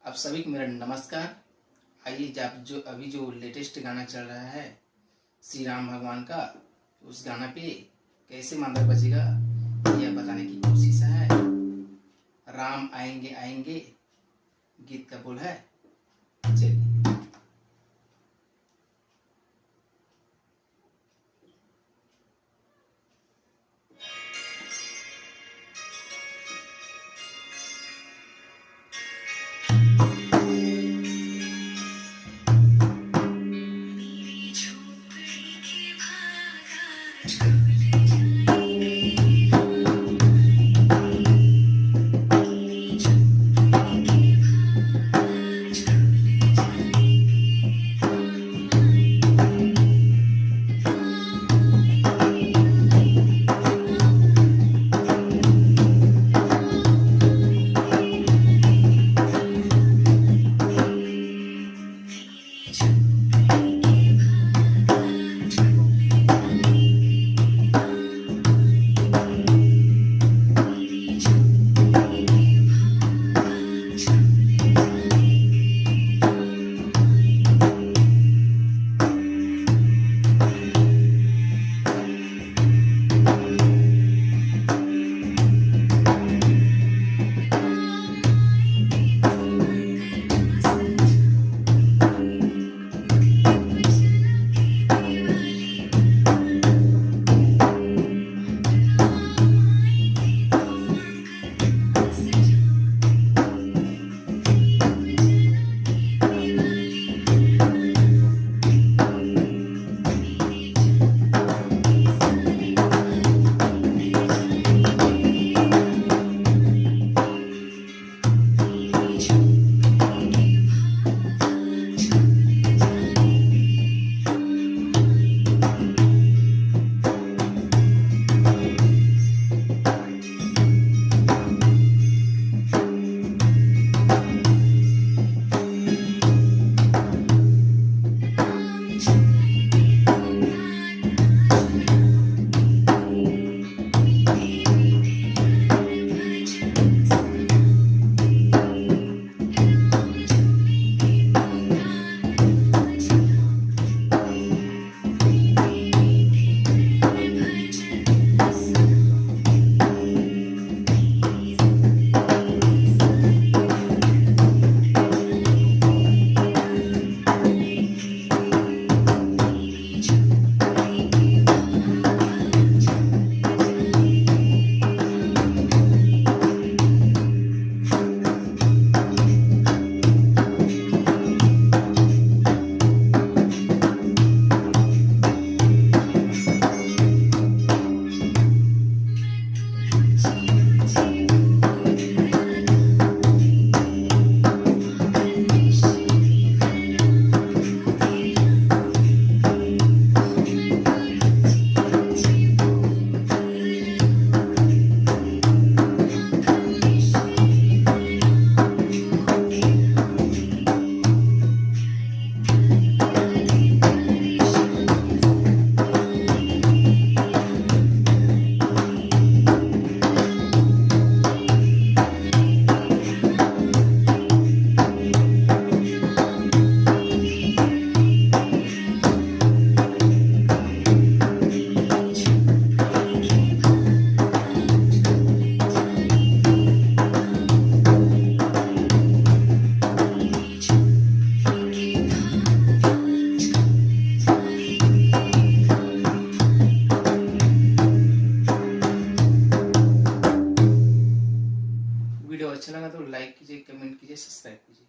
आप सभी को मेरा नमस्कार। आइए जो अभी जो लेटेस्ट गाना चल रहा है श्री राम भगवान का, उस गाना पे कैसे मांदर बजेगा यह बताने की कोशिश है। राम आएंगे आएंगे गीत का बोल है। चलिए वीडियो अच्छा लगा तो लाइक कीजिए, कमेंट कीजिए, सब्सक्राइब कीजिए।